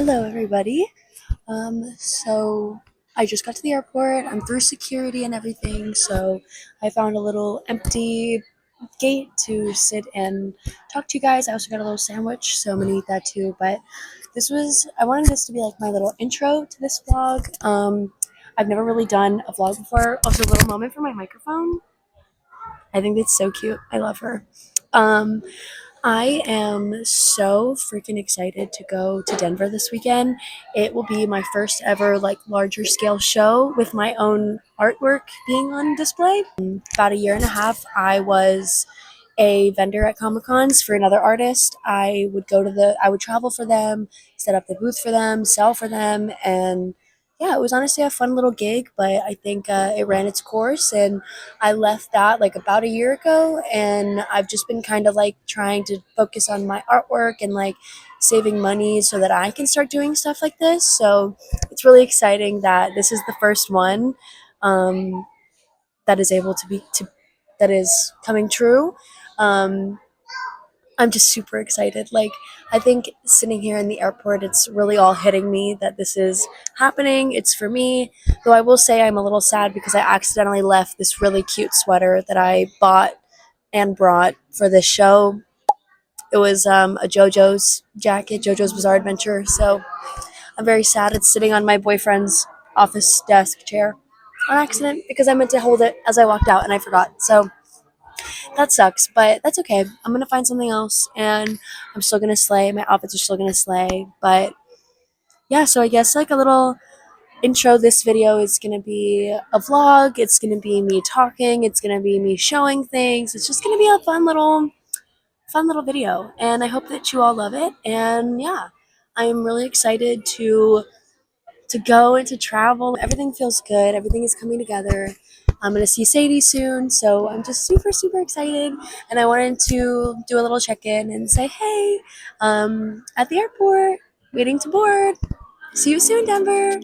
Hello, everybody. So I just got to the airport. I'm through security and everything. So I found a little empty gate to sit and talk to you guys. I also got a little sandwich, so I'm gonna eat that too. But I wanted this to be like my little intro to this vlog. I've never really done a vlog before. Also, a little moment for my microphone. I think it's so cute. I love her. Um, I am so freaking excited to go to Denver this weekend. It will be my first ever like larger scale show with my own artwork being on display. About a year and a half, I was a vendor at Comic Cons for another artist. I would travel for them, set up the booth for them, sell for them, and yeah, it was honestly a fun little gig. But I think it ran its course, and I left that like about a year ago, and I've just been kind of like trying to focus on my artwork and like saving money so that I can start doing stuff like this. So it's really exciting that this is the first one. Um, that is able to be to that is coming true. um, I'm just super excited. Like, I think sitting here in the airport, it's really all hitting me that this is happening. It's for me. Though I will say I'm a little sad because I accidentally left this really cute sweater that I bought and brought for this show. It was a JoJo's jacket, JoJo's Bizarre Adventure. So I'm very sad. It's sitting on my boyfriend's office desk chair on accident because I meant to hold it as I walked out and I forgot. So that sucks, but that's okay. I'm gonna find something else, and I'm still gonna slay. My outfits are still gonna slay, but yeah. So I guess like a little intro. This video is gonna be a vlog. It's gonna be me talking. It's gonna be me showing things. It's just gonna be a fun little video, and I hope that you all love it. And yeah, I'm really excited to go and to travel. Everything feels good. Everything is coming together. I'm going to see Sadie soon, so I'm just super, super excited. And I wanted to do a little check in and say, hey, at the airport, waiting to board. See you soon, Denver.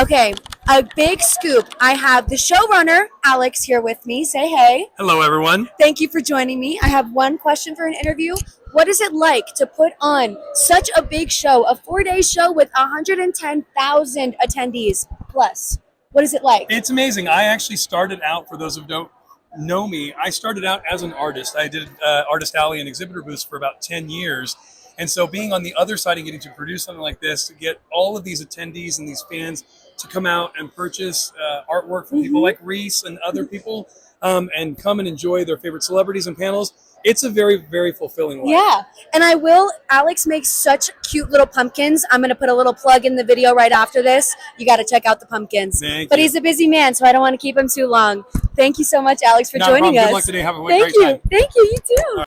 Okay, a big scoop. I have the showrunner, Alex, here with me. Say hey. Hello, everyone. Thank you for joining me. I have one question for an interview. What is it like to put on such a big show, a 4-day show with 110,000 attendees plus? What is it like? It's amazing. I actually started out, for those who don't know me, I started out as an artist. I did Artist Alley and exhibitor booths for about 10 years. And so being on the other side and getting to produce something like this, to get all of these attendees and these fans to come out and purchase artwork from people like Reese and other people and come and enjoy their favorite celebrities and panels, it's a very, very fulfilling life. Yeah, and Alex makes such cute little pumpkins. I'm going to put a little plug in the video right after this. You got to check out the pumpkins. Thank but you. He's a busy man, so I don't want to keep him too long. Thank you so much, Alex, for joining us. Good luck today. Have a great time. Thank you. You too.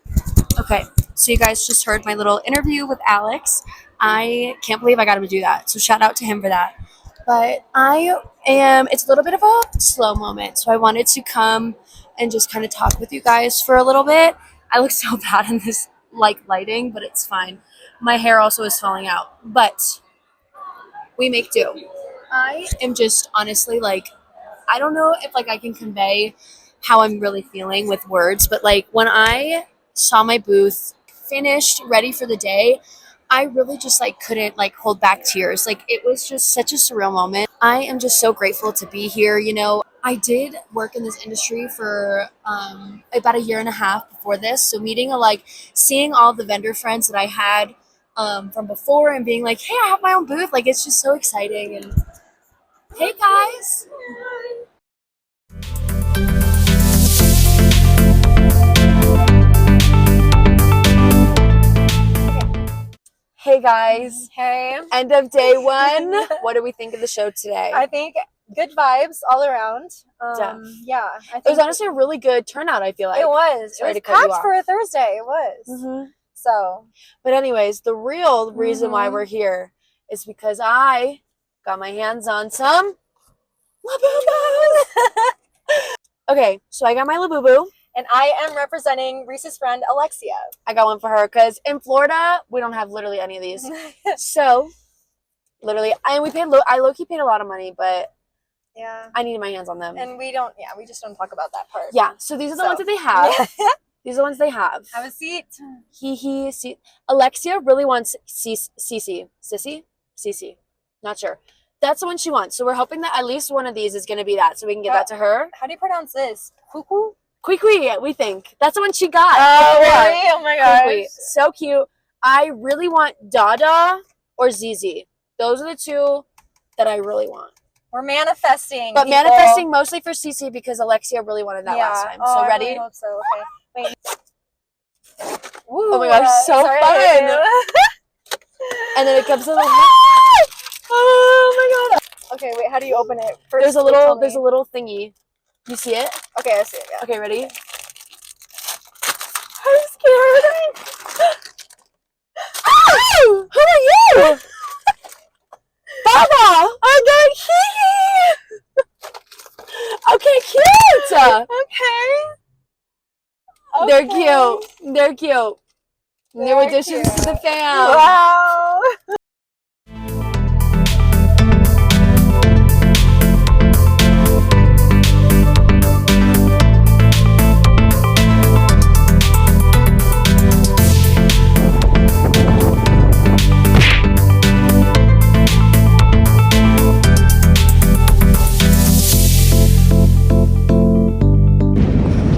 Okay, so you guys just heard my little interview with Alex. I can't believe I got him to do that, so shout out to him for that. But it's a little bit of a slow moment, so I wanted to come and just kind of talk with you guys for a little bit. I look so bad in this lighting, but it's fine. My hair also is falling out, but we make do. I am just honestly I don't know if I can convey how I'm really feeling with words, but when I saw my booth finished, ready for the day, I really just couldn't hold back tears. It was just such a surreal moment. I am just so grateful to be here. I did work in this industry for about 1.5 years before this. So seeing all the vendor friends that I had from before and being hey, I have my own booth. It's just so exciting. And hey guys. Hey guys. Hey. End of day one. What do we think of the show today? I think good vibes all around. Yeah. I think it was honestly a really good turnout, I feel like. It was. Sorry it was to cut you packed off. for a Thursday. It was. So. But anyways, the real reason why we're here is because I got my hands on some Labubus. Okay, so I got my Labubu. And I am representing Reese's friend, Alexia. I got one for her because in Florida, we don't have literally any of these. So, literally, I low-key paid a lot of money, but yeah, I needed my hands on them. And we just don't talk about that part. Yeah, so these are the ones that they have. These are the ones they have. Have a seat. See. Alexia really wants Cece. Cece? Not sure. That's the one she wants. So we're hoping that at least one of these is going to be that, so we can get that to her. How do you pronounce this? Cuckoo? Kwee, we think. That's the one she got. Oh, really? Oh my gosh. Kwee. So cute. I really want Dada or Zizi. Those are the two that I really want. We're manifesting. But people. manifesting mostly for Cece because Alexia really wanted that last time. So ready? I really hope so. Okay. Wait. Ooh, oh my gosh, so fun. And then it comes to the oh my god. Okay, wait, how do you open it? First, there's a little thingy. You see it? Okay, I see it. Yeah. Okay, ready? I'm scared. Oh! Who are you? Baba! I got Kiki! Okay, cute! Okay. They're cute. New additions to the fam. Wow!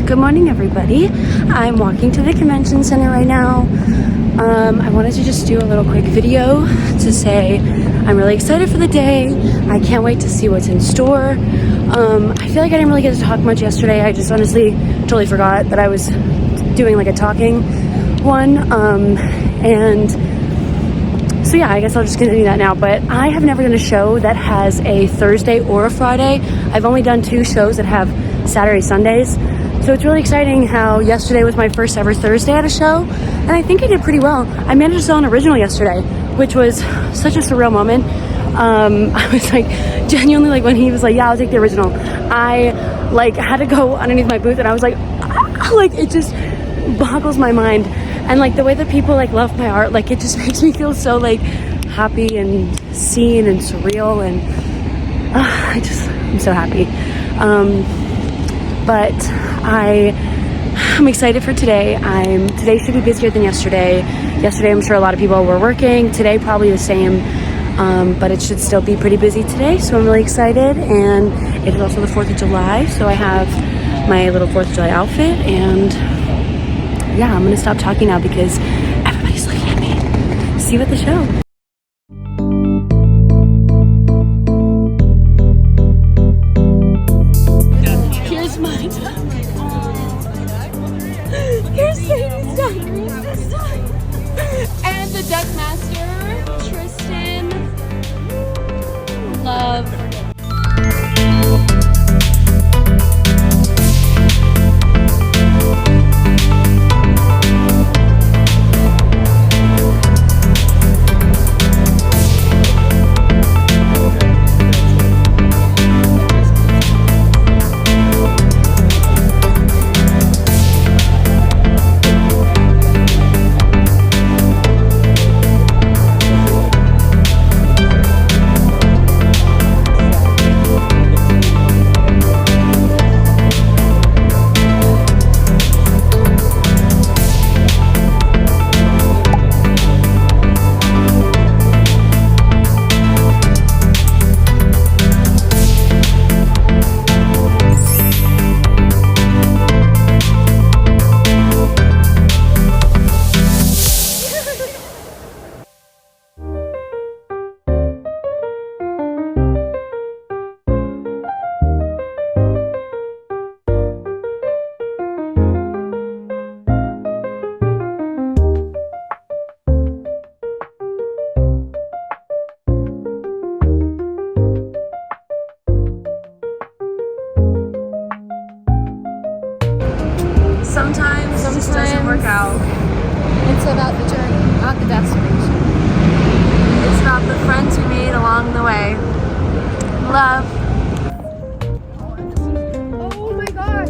Good morning, everybody. I'm walking to the convention center right now. I wanted to just do a little quick video to say I'm really excited for the day. I can't wait to see what's in store. I feel like I didn't really get to talk much yesterday. I just honestly totally forgot that I was doing a talking one. And so yeah, I guess I'll just continue that now. But I have never done a show that has a Thursday or a Friday. I've only done 2 shows that have Saturday, Sundays. So it's really exciting how yesterday was my first ever Thursday at a show, and I think I did pretty well. I managed to sell an original yesterday, which was such a surreal moment. I was genuinely when he was yeah, I'll take the original. I had to go underneath my booth, and I was it just boggles my mind. And the way that people love my art, it just makes me feel so happy and seen and surreal. And I'm so happy. But I'm excited for today. Today should be busier than yesterday. Yesterday, I'm sure a lot of people were working. Today, probably the same. But it should still be pretty busy today, so I'm really excited. And it is also the 4th of July, so I have my little 4th of July outfit. And yeah, I'm gonna stop talking now because everybody's looking at me. See you at the show. Here's mine. Here's Sadie's duck this time. And the duck master, Tristan. Love. Sometimes it just doesn't work out. It's about the journey, not the destination. It's about the friends we made along the way. Love. Oh my gosh.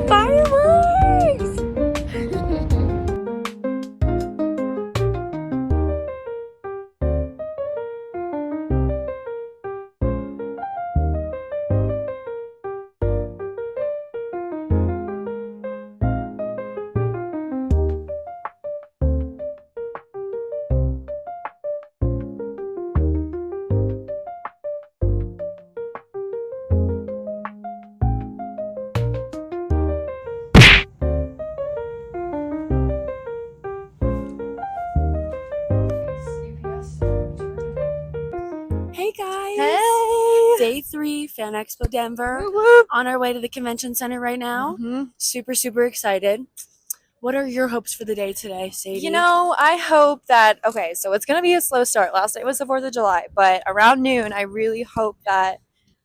Fireworks! Hey guys! Hey! Day 3, Fan Expo Denver. Whoop, whoop. On our way to the convention center right now. Super, super excited. What are your hopes for the day today, Sadie? You know, I hope that, okay, so it's going to be a slow start. Last night was the 4th of July, but around noon, I really hope that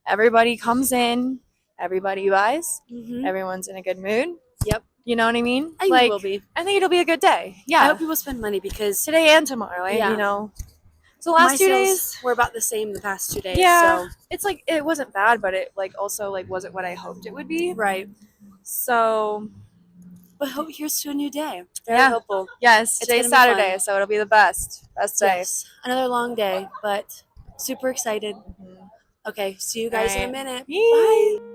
everybody comes in, everybody buys, everyone's in a good mood. Yep. You know what I mean? I think it will be. I think it'll be a good day. Yeah. I hope people spend money because Today and tomorrow, Yeah. you know. So the last my 2 sales days, were about the same the past 2 days. yeah, So. it's like, it wasn't bad, but it also wasn't what I hoped it would be. Right. So, But here's to a new day. Very Yeah. hopeful. yes, It's today's gonna be Saturday, fun. so it'll be the best day. Yes. Another long day, but super excited. Okay, see you guys in a Alright. minute. Yay. Bye.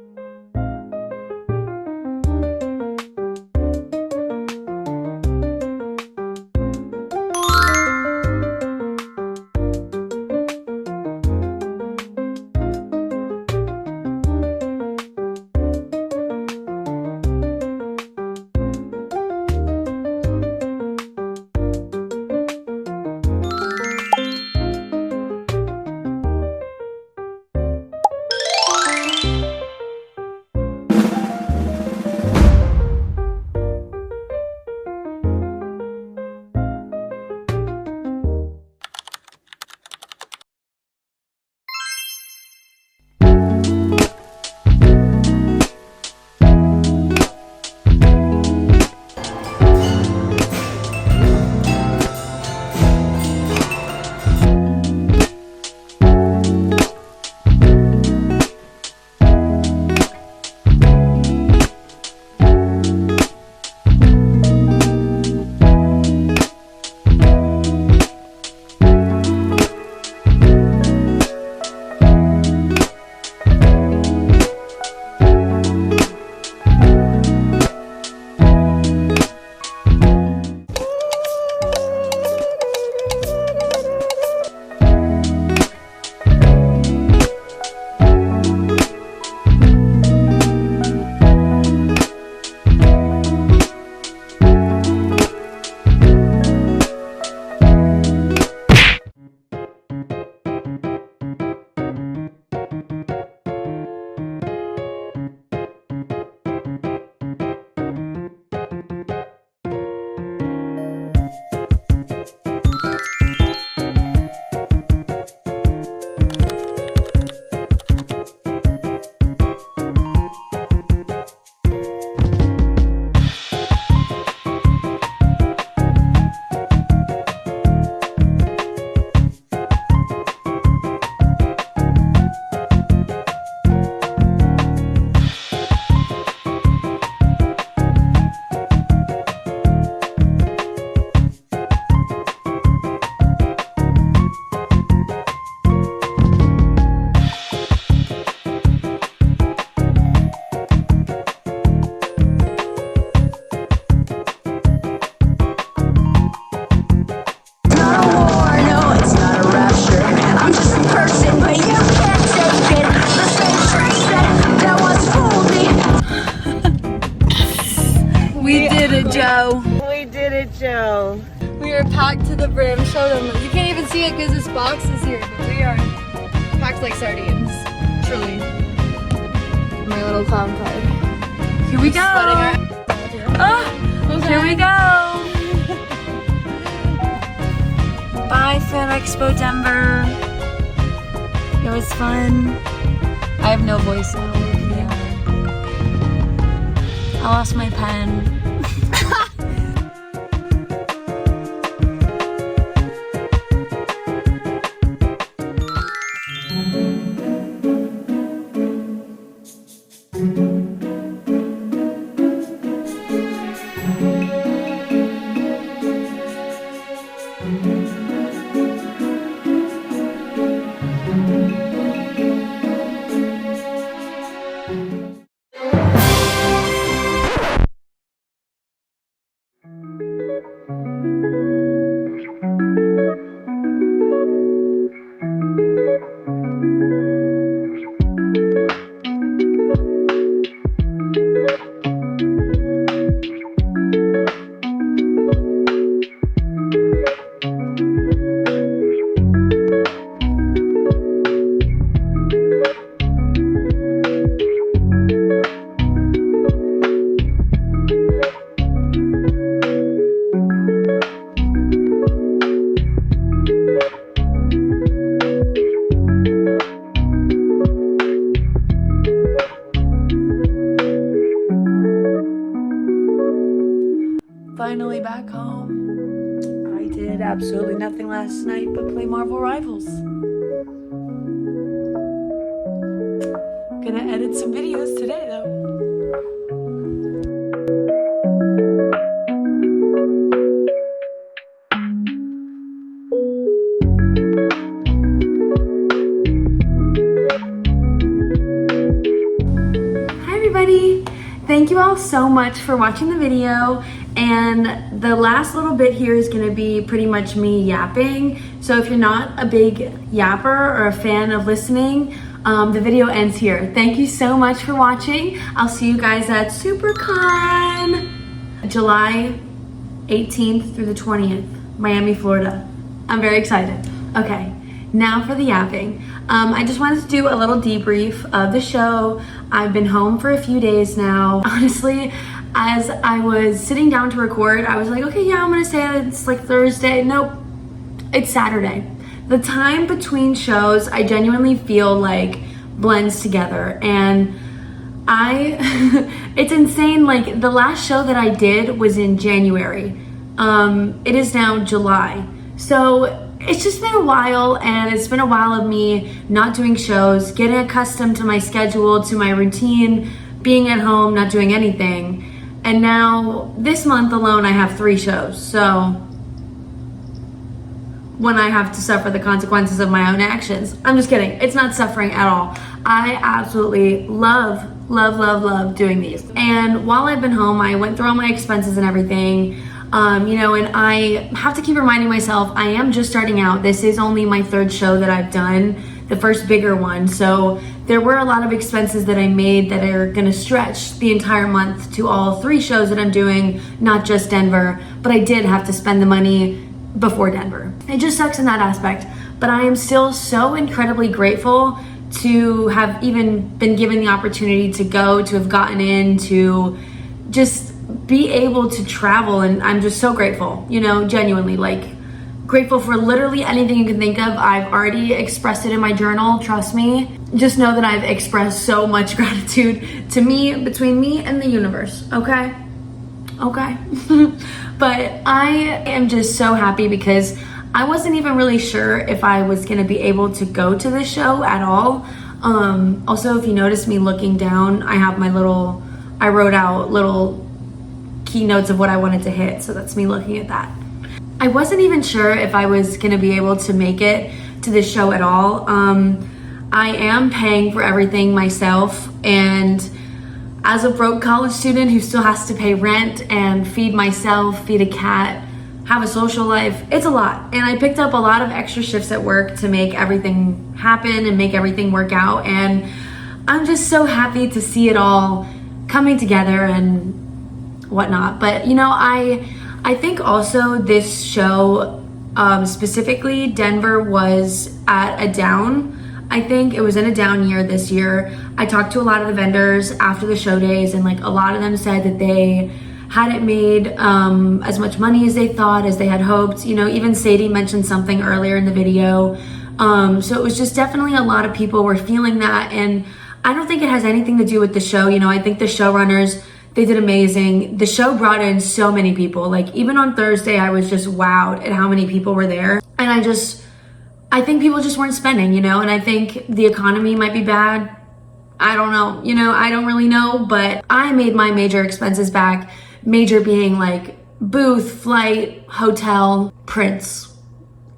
show. We are packed to the brim. Show them. You can't even see it because this box is here, but we are packed like sardines. Truly. My little clown card. Here we go. Oh, here we go. Bye, FAN EXPO Denver. It was fun. I have no voice now. Yeah. I lost my pen. Finally back home. I did absolutely nothing last night but play Marvel Rivals. Gonna edit some videos today though. Hi everybody! Thank you all so much for watching the video. And the last little bit here is going to be pretty much me yapping. So if you're not a big yapper or a fan of listening, the video ends here. Thank you so much for watching. I'll see you guys at SuperCon, July 18th through the 20th, Miami, Florida. I'm very excited. Okay, now for the yapping. I just wanted to do a little debrief of the show. I've been home for a few days now. Honestly, as I was sitting down to record, I was like, okay, yeah, I'm gonna say it's like Thursday. Nope, it's Saturday. The time between shows, I genuinely feel like blends together. And it's insane. Like the last show that I did was in January. It is now July. So it's just been a while, and it's been a while of me not doing shows, getting accustomed to my schedule, to my routine, being at home, not doing anything. And now this month alone, I have 3 shows. So when I have to suffer the consequences of my own actions, I'm just kidding. It's not suffering at all. I absolutely love doing these. And while I've been home, I went through all my expenses and everything. You know, and I have to keep reminding myself, I am just starting out. This is only my 3rd show that I've done, the first bigger one. So there were a lot of expenses that I made that are gonna stretch the entire month to all 3 shows that I'm doing, not just Denver, but I did have to spend the money before Denver. It just sucks in that aspect, but I am still so incredibly grateful to have even been given the opportunity to go, to have gotten in, to just be able to travel. And I'm just so grateful, you know, genuinely, like grateful for literally anything you can think of. I've already expressed it in my journal, trust me. Just know that I've expressed so much gratitude to me, between me and the universe, okay? Okay. But I am just so happy because I wasn't even really sure if I was gonna be able to go to this show at all. Also, if you notice me looking down, I have my little, I wrote out little keynotes of what I wanted to hit, so that's me looking at that. I wasn't even sure if I was gonna be able to make it to this show at all. I am paying for everything myself, and as a broke college student who still has to pay rent and feed myself, feed a cat, have a social life, it's a lot. And I picked up a lot of extra shifts at work to make everything happen and make everything work out, and I'm just so happy to see it all coming together and whatnot. But you know, I think also this show, specifically Denver, was at a down. I think it was in a down year this year. I talked to a lot of the vendors after the show days, and like a lot of them said that they hadn't made as much money as they thought, as they had hoped. You know, even Sadie mentioned something earlier in the video. So it was just definitely a lot of people were feeling that, and I don't think it has anything to do with the show. You know, I think the showrunners, they did amazing. The show brought in so many people. Like even on Thursday, I was just wowed at how many people were there. And I think people just weren't spending, you know, and I think the economy might be bad. I don't know, you know, I don't really know, but I made my major expenses back. Major being like booth, flight, hotel, prints,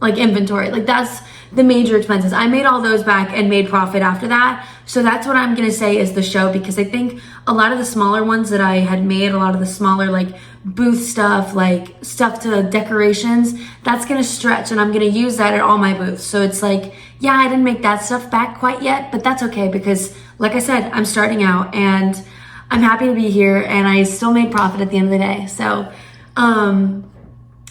like inventory. Like that's the major expenses. I made all those back and made profit after that. So that's what I'm gonna say is the show, because I think a lot of the smaller ones that I had made, a lot of the smaller like booth stuff, like stuff to decorations, that's gonna stretch, and I'm gonna use that at all my booths. So it's like, yeah, I didn't make that stuff back quite yet, but that's okay, because like I said, I'm starting out and I'm happy to be here, and I still made profit at the end of the day. So, and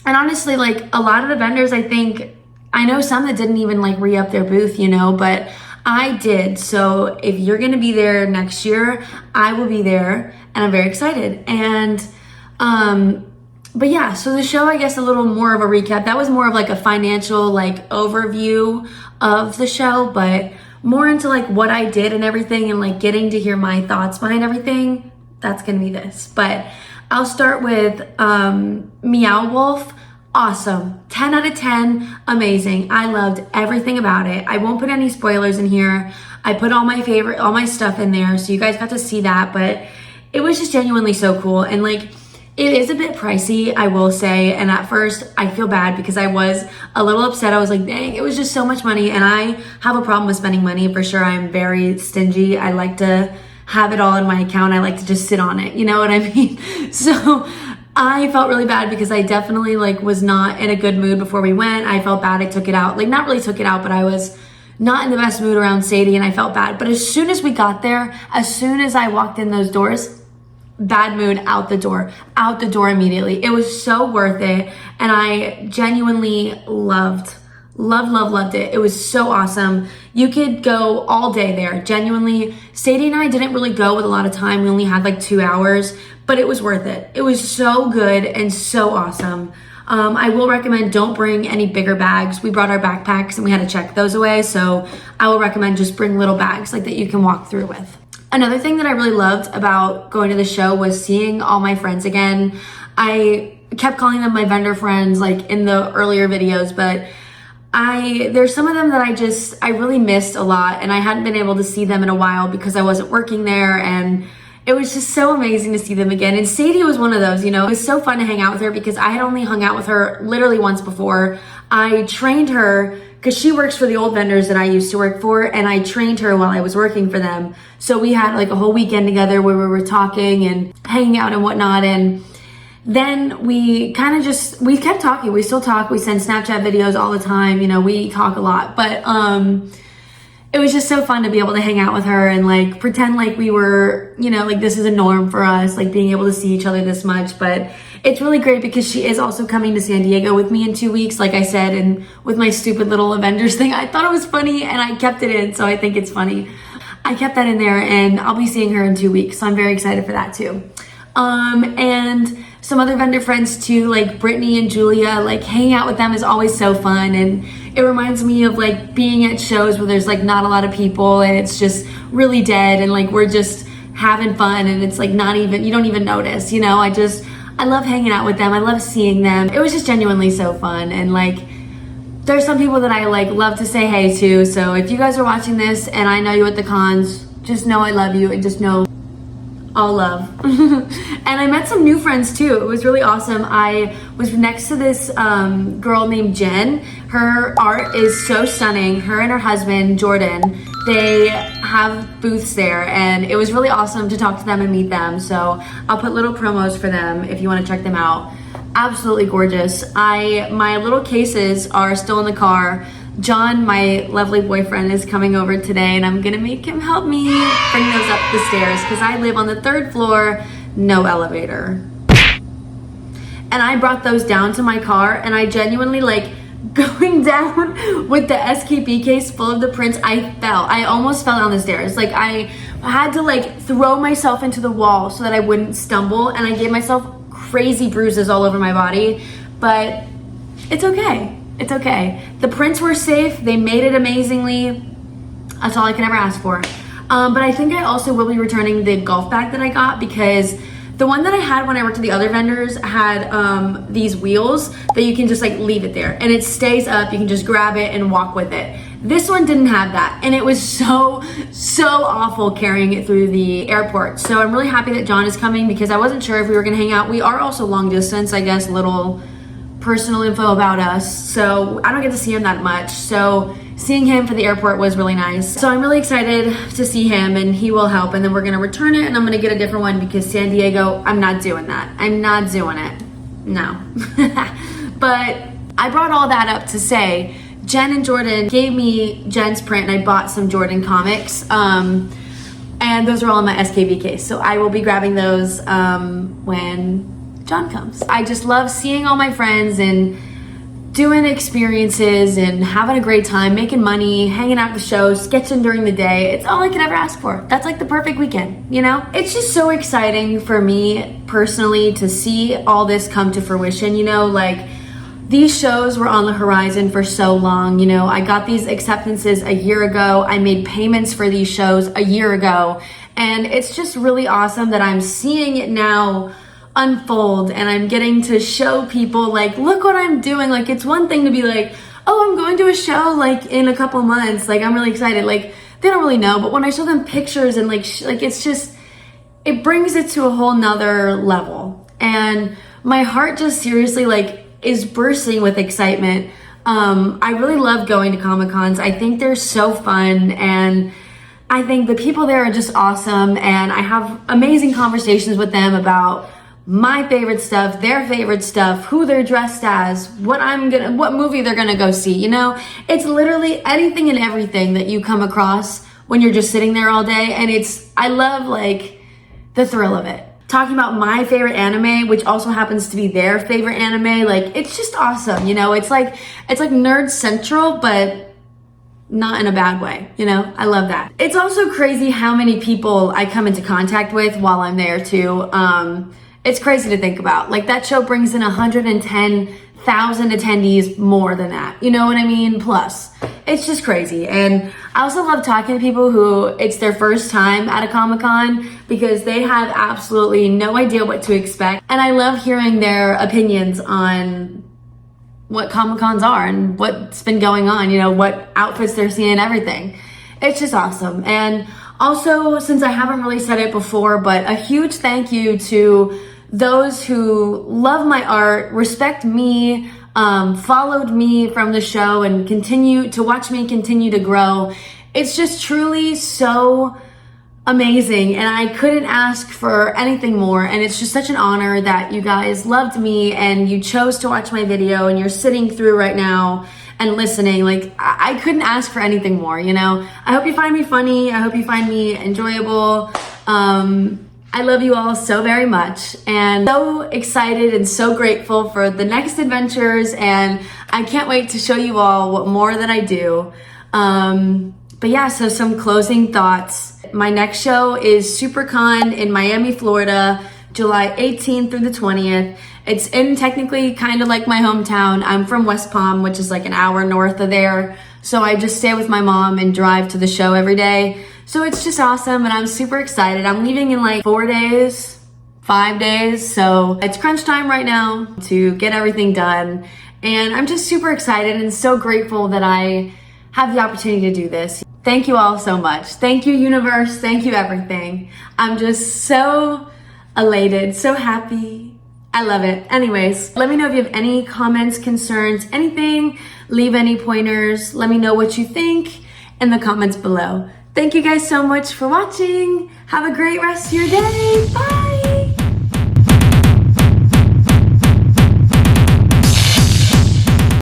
honestly, like a lot of the vendors, I think, I know some that didn't even like re-up their booth, you know, but I did. So if you're gonna be there next year, I will be there, and I'm very excited. And but yeah, so the show, I guess a little more of a recap. That was more of like a financial like overview of the show, but more into like what I did and everything, and like getting to hear my thoughts behind everything. That's gonna be this. But I'll start with Meow Wolf. Awesome. 10 out of 10. Amazing. I loved everything about it. I won't put any spoilers in here. I put all my stuff in there, so you guys got to see that, but it was just genuinely so cool. And like, it is a bit pricey, I will say. And at first I feel bad because I was a little upset. I was like, dang, it was just so much money. And I have a problem with spending money for sure. I'm very stingy. I like to have it all in my account. I like to just sit on it. You know what I mean? So I felt really bad because I definitely like was not in a good mood before we went. I felt bad I took it out. Like not really took it out, but I was not in the best mood around Sadie, and I felt bad. But as soon as we got there, as soon as I walked in those doors, bad mood out the door immediately. It was so worth it, and I genuinely loved it. It was so awesome. You could go all day there. Genuinely, Sadie and I didn't really go with a lot of time. We only had like 2 hours, but it was worth it. It was so good and so awesome. I will recommend don't bring any bigger bags. We brought our backpacks and we had to check those away, so I will recommend just bring little bags like that you can walk through with. Another thing that I really loved about going to the show was seeing all my friends again. I kept calling them my vendor friends like in the earlier videos, but there's some of them that I really missed a lot, and I hadn't been able to see them in a while because I wasn't working there, and it was just so amazing to see them again. And Sadie was one of those, you know. It was so fun to hang out with her because I had only hung out with her literally once before. I trained her because she works for the old vendors that I used to work for, and I trained her while I was working for them. So we had like a whole weekend together where we were talking and hanging out and whatnot, and then we kept talking. We still talk. We send Snapchat videos all the time. You know, we talk a lot, but it was just so fun to be able to hang out with her and like pretend like we were, you know, like this is a norm for us, like being able to see each other this much. But it's really great because she is also coming to San Diego with me in 2 weeks, like I said, and with my stupid little Avengers thing. I thought it was funny and I kept it in, so I think it's funny. I kept that in there, and I'll be seeing her in 2 weeks, so I'm very excited for that too. And some other vendor friends too, like Brittany and Julia, like hanging out with them is always so fun, and it reminds me of like being at shows where there's like not a lot of people and it's just really dead, and like we're just having fun, and it's like not even, you don't even notice, you know. I love hanging out with them. I love seeing them. It was just genuinely so fun, and like there's some people that I like love to say hey to. So if you guys are watching this and I know you at the cons, just know I love you, and just know all love. And I met some new friends too. It was really awesome. I was next to this girl named Jen. Her art is so stunning. Her and her husband Jordan, they have booths there, and it was really awesome to talk to them and meet them. So I'll put little promos for them if you want to check them out. Absolutely gorgeous. My little cases are still in the car. John, my lovely boyfriend, is coming over today, and I'm gonna make him help me bring those up the stairs because I live on the 3rd floor, no elevator. and I brought those down to my car, and I genuinely, like, going down with the SKP case full of the prints, I almost fell down the stairs. Like, I had to, like, throw myself into the wall so that I wouldn't stumble, and I gave myself crazy bruises all over my body, but it's okay. It's okay. The prints were safe. They made it amazingly. That's all I can ever ask for. But I think I also will be returning the golf bag that I got, because the one that I had when I worked at the other vendors had these wheels that you can just like leave it there and it stays up. You can just grab it and walk with it. This one didn't have that, and it was so awful carrying it through the airport. So I'm really happy that John is coming, because I wasn't sure if we were gonna hang out. We are also long distance, I guess, little personal info about us. So I don't get to see him that much. So seeing him for the airport was really nice. So I'm really excited to see him, and he will help. And then we're gonna return it, and I'm gonna get a different one, because San Diego, I'm not doing that. I'm not doing it, no. But I brought all that up to say, Jen and Jordan gave me Jen's print, and I bought some Jordan comics. And those are all in my SKV case. So I will be grabbing those when John comes. I just love seeing all my friends and doing experiences and having a great time, making money, hanging out at the show, sketching during the day. It's all I could ever ask for. That's like the perfect weekend, you know? It's just so exciting for me personally to see all this come to fruition, you know? Like, these shows were on the horizon for so long, you know? I got these acceptances a year ago. I made payments for these shows a year ago. And it's just really awesome that I'm seeing it now unfold, and I'm getting to show people, like, look what I'm doing. Like, it's one thing to be like, oh, I'm going to a show like in a couple months, like I'm really excited. Like, they don't really know, but when I show them pictures and like it's just, it brings it to a whole nother level, and my heart just seriously like is bursting with excitement. I really love going to Comic-Cons. I think they're so fun, and I think the people there are just awesome, and I have amazing conversations with them about my favorite stuff, their favorite stuff, who they're dressed as, what movie they're gonna go see, you know? It's literally anything and everything that you come across when you're just sitting there all day, and I love like the thrill of it. Talking about my favorite anime, which also happens to be their favorite anime, like it's just awesome, you know? It's like nerd central, but not in a bad way, you know? I love that. It's also crazy how many people I come into contact with while I'm there too. It's crazy to think about. Like, that show brings in 110,000 attendees, more than that. You know what I mean? Plus, it's just crazy. And I also love talking to people who it's their first time at a Comic-Con, because they have absolutely no idea what to expect. And I love hearing their opinions on what Comic-Cons are and what's been going on, you know, what outfits they're seeing, everything. It's just awesome. And also, since I haven't really said it before, but a huge thank you to those who love my art, respect me, followed me from the show, and continue to watch me continue to grow. It's just truly so amazing, and I couldn't ask for anything more. And it's just such an honor that you guys loved me and you chose to watch my video, and you're sitting through right now and listening. Like, I couldn't ask for anything more, you know? I hope you find me funny. I hope you find me enjoyable. I love you all so very much, and so excited and so grateful for the next adventures, and I can't wait to show you all what more that I do. But yeah, so some closing thoughts. My next show is SuperCon in Miami, Florida, July 18th through the 20th. It's in technically kind of like my hometown. I'm from West Palm, which is like an hour north of there. So I just stay with my mom and drive to the show every day. So it's just awesome, and I'm super excited. I'm leaving in like 5 days. So it's crunch time right now to get everything done. And I'm just super excited and so grateful that I have the opportunity to do this. Thank you all so much. Thank you, universe. Thank you, everything. I'm just so elated, so happy. I love it. Anyways, let me know if you have any comments, concerns, anything. Leave any pointers. Let me know what you think in the comments below. Thank you guys so much for watching. Have a great rest of your day. Bye.